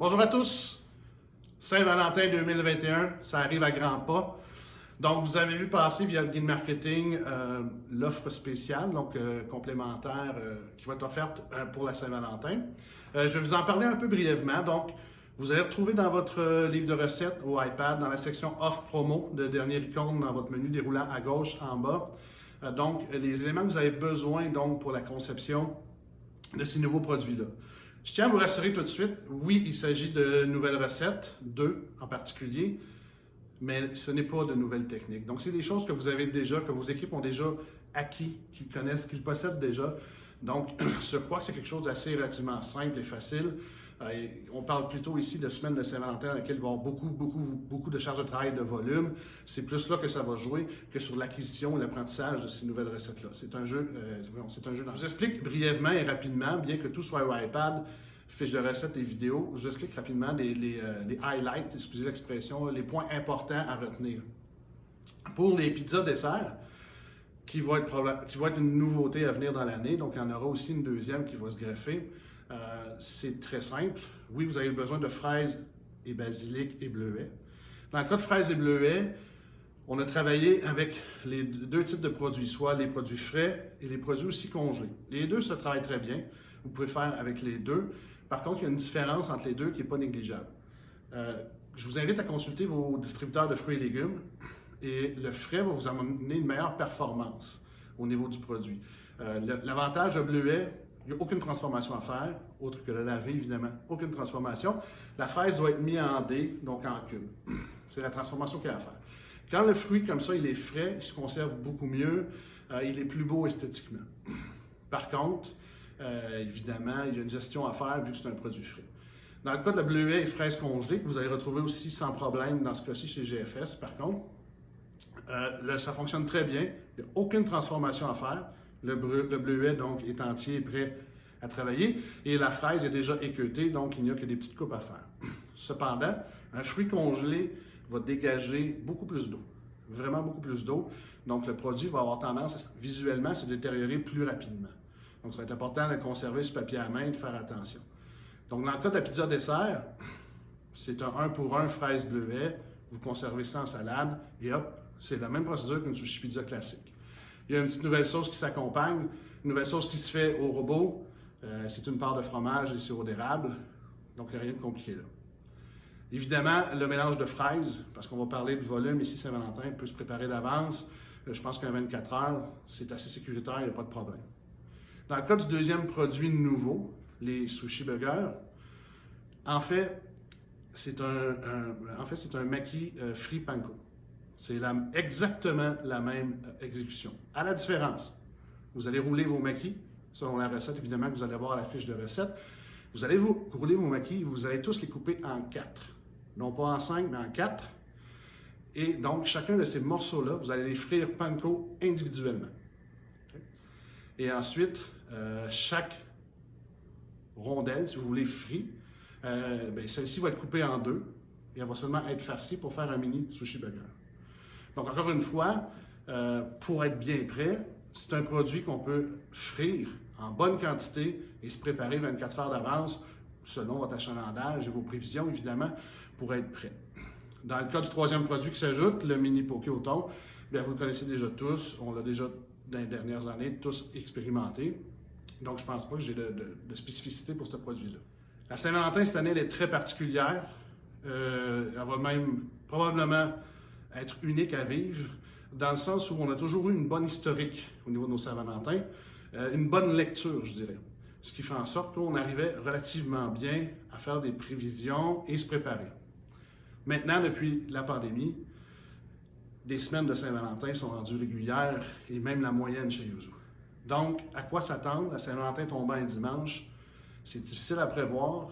Bonjour à tous. Saint-Valentin 2021, ça arrive à grands pas. Donc, vous avez vu passer via le guide marketing l'offre spéciale, donc complémentaire, qui va être offerte pour la Saint-Valentin. Je vais vous en parler un peu brièvement. Donc, vous allez retrouver dans votre livre de recettes au iPad, dans la section Offre Promo, de dernière icône dans votre menu déroulant à gauche en bas. Donc, les éléments que vous avez besoin donc, pour la conception de ces nouveaux produits-là. Je tiens à vous rassurer tout de suite, oui, il s'agit de nouvelles recettes, deux en particulier, mais ce n'est pas de nouvelles techniques. Donc, c'est des choses que vous avez déjà, que vos équipes ont déjà acquis, qu'ils connaissent, qu'ils possèdent déjà. Donc, je crois que c'est quelque chose d'assez relativement simple et facile. On parle plutôt ici de semaines de Saint-Valentin dans lesquelles il va y avoir beaucoup de charges de travail de volume. C'est plus là que ça va jouer que sur l'acquisition et l'apprentissage de ces nouvelles recettes-là. C'est un jeu. Je vous explique brièvement et rapidement, bien que tout soit au iPad, fiche de recettes et vidéos. Je vous explique rapidement les highlights, excusez l'expression, les points importants à retenir. Pour les pizzas desserts, qui va être une nouveauté à venir dans l'année, donc il y en aura aussi une deuxième qui va se greffer. C'est très simple. Oui, vous avez besoin de fraises et basilic et bleuets. Dans le cas de fraises et bleuets, on a travaillé avec les deux types de produits, soit les produits frais et les produits aussi congelés. Les deux se travaillent très bien. Vous pouvez faire avec les deux. Par contre, il y a une différence entre les deux qui n'est pas négligeable. Je vous invite à consulter vos distributeurs de fruits et légumes et le frais va vous amener une meilleure performance au niveau du produit. L'avantage de bleuet, il n'y a aucune transformation à faire, autre que le laver, évidemment. Aucune transformation. La fraise doit être mise en dés, donc en cube. C'est la transformation qu'il y a à faire. Quand le fruit, comme ça, il est frais, il se conserve beaucoup mieux, il est plus beau esthétiquement. Par contre, évidemment, il y a une gestion à faire vu que c'est un produit frais. Dans le cas de la bleuet et fraise congelée, que vous allez retrouver aussi sans problème dans ce cas-ci chez GFS, par contre, ça fonctionne très bien. Il n'y a aucune transformation à faire. Le bleuet, donc, est entier et prêt à travailler. Et la fraise est déjà équeutée, donc il n'y a que des petites coupes à faire. Cependant, un fruit congelé va dégager beaucoup plus d'eau. Vraiment beaucoup plus d'eau. Donc, le produit va avoir tendance, visuellement, à se détériorer plus rapidement. Donc, ça va être important de conserver ce papier à main et de faire attention. Donc, dans le cas de la pizza dessert, c'est un 1 pour 1 fraise bleuet. Vous conservez ça en salade et hop, c'est la même procédure qu'une sushi pizza classique. Il y a une petite nouvelle sauce qui s'accompagne, une nouvelle sauce qui se fait au robot. C'est une part de fromage et sirop d'érable, donc il n'y a rien de compliqué là. Évidemment, le mélange de fraises, parce qu'on va parler de volume ici, Saint-Valentin, peut se préparer d'avance. Je pense qu'à 24 heures, c'est assez sécuritaire, il n'y a pas de problème. Dans le cas du deuxième produit nouveau, les sushi burgers, en fait, c'est un maki frit panko. C'est exactement la même exécution. À la différence, vous allez rouler vos makis, selon la recette évidemment que vous allez voir à la fiche de recette. Vous allez rouler vos makis, vous allez tous les couper en 4. Non pas en 5, mais en 4. Et donc, chacun de ces morceaux-là, vous allez les frire panko individuellement. Okay? Et ensuite, chaque rondelle, si vous voulez frit, celle-ci va être coupée en deux et elle va seulement être farcie pour faire un mini sushi burger. Donc, encore une fois, pour être bien prêt, c'est un produit qu'on peut frire en bonne quantité et se préparer 24 heures d'avance selon votre achalandage et vos prévisions, évidemment, pour être prêt. Dans le cas du troisième produit qui s'ajoute, le mini poké au thon, bien, vous le connaissez déjà tous, on l'a déjà dans les dernières années tous expérimenté. Donc, je ne pense pas que j'ai de spécificité pour ce produit-là. La Saint-Valentin, cette année, elle est très particulière. Elle va même probablement être unique à vivre, dans le sens où on a toujours eu une bonne historique au niveau de nos Saint-Valentin, une bonne lecture, je dirais. Ce qui fait en sorte qu'on arrivait relativement bien à faire des prévisions et se préparer. Maintenant, depuis la pandémie, des semaines de Saint-Valentin sont rendues régulières et même la moyenne chez Yuzu. Donc, à quoi s'attendre? La Saint-Valentin tombant un dimanche, c'est difficile à prévoir,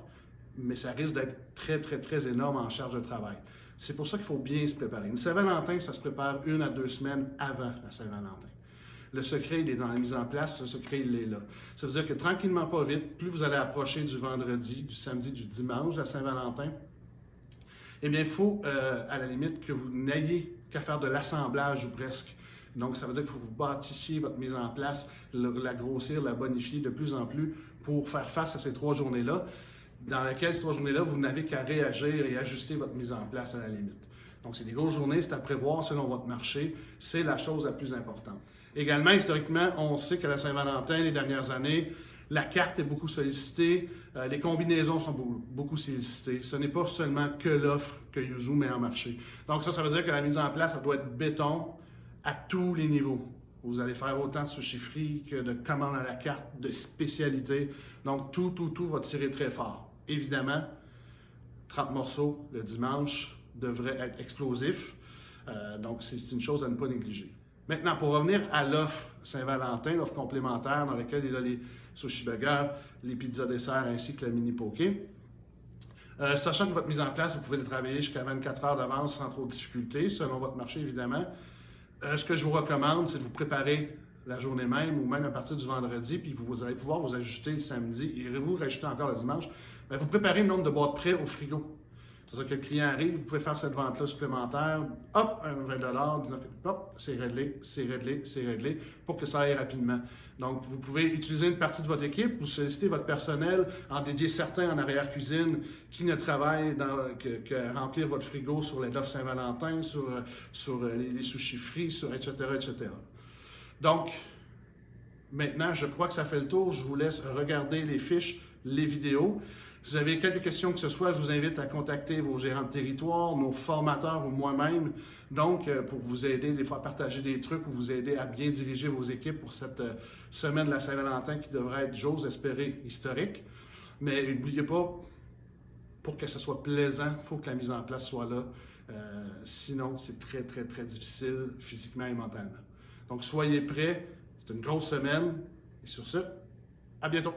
mais ça risque d'être très, très, très énorme en charge de travail. C'est pour ça qu'il faut bien se préparer. Une Saint-Valentin, ça se prépare 1 à 2 semaines avant la Saint-Valentin. Le secret, il est dans la mise en place, le secret, il est là. Ça veut dire que tranquillement, pas vite, plus vous allez approcher du vendredi, du samedi, du dimanche, la Saint-Valentin, eh bien, il faut, à la limite, que vous n'ayez qu'à faire de l'assemblage ou presque. Donc, ça veut dire qu'il faut que vous bâtissiez votre mise en place, la grossir, la bonifier de plus en plus pour faire face à ces 3 journées-là. dans laquelle ces 3 journées-là, vous n'avez qu'à réagir et ajuster votre mise en place à la limite. Donc, c'est des grosses journées, c'est à prévoir selon votre marché, c'est la chose la plus importante. Également, historiquement, on sait que la Saint-Valentin, les dernières années, la carte est beaucoup sollicitée, les combinaisons sont beaucoup sollicitées. Ce n'est pas seulement que l'offre que Yuzu met en marché. Donc ça veut dire que la mise en place, ça doit être béton à tous les niveaux. Vous allez faire autant de sushi free que de commandes à la carte, de spécialités. Donc tout va tirer très fort. Évidemment, 30 morceaux le dimanche devrait être explosif. Donc c'est une chose à ne pas négliger. Maintenant, pour revenir à l'offre Saint-Valentin, l'offre complémentaire dans laquelle il y a les sushi burgers, les pizzas desserts ainsi que la mini poké. Sachant que votre mise en place, vous pouvez le travailler jusqu'à 24 heures d'avance sans trop de difficultés, selon votre marché évidemment. Ce que je vous recommande, c'est de vous préparer la journée même ou même à partir du vendredi, puis vous allez pouvoir vous ajuster le samedi et vous rajouter encore le dimanche. Bien, vous préparez le nombre de boîtes prêts au frigo. C'est-à-dire que le client arrive, vous pouvez faire cette vente-là supplémentaire, hop, un 20 hop, c'est réglé, pour que ça aille rapidement. Donc, vous pouvez utiliser une partie de votre équipe, vous sollicitez votre personnel, en dédier certains en arrière-cuisine qui ne travaillent que remplir votre frigo sur les offres Saint-Valentin, sur les sushis frits, etc., etc. Donc, maintenant, je crois que ça fait le tour. Je vous laisse regarder les fiches, les vidéos. Si vous avez quelques questions que ce soit, je vous invite à contacter vos gérants de territoire, nos formateurs ou moi-même, donc pour vous aider des fois à partager des trucs ou vous aider à bien diriger vos équipes pour cette semaine de la Saint-Valentin qui devrait être, j'ose espérer, historique. Mais n'oubliez pas, pour que ce soit plaisant, il faut que la mise en place soit là. Sinon, c'est très, très, très difficile physiquement et mentalement. Donc, soyez prêts. C'est une grosse semaine. Et sur ce, à bientôt.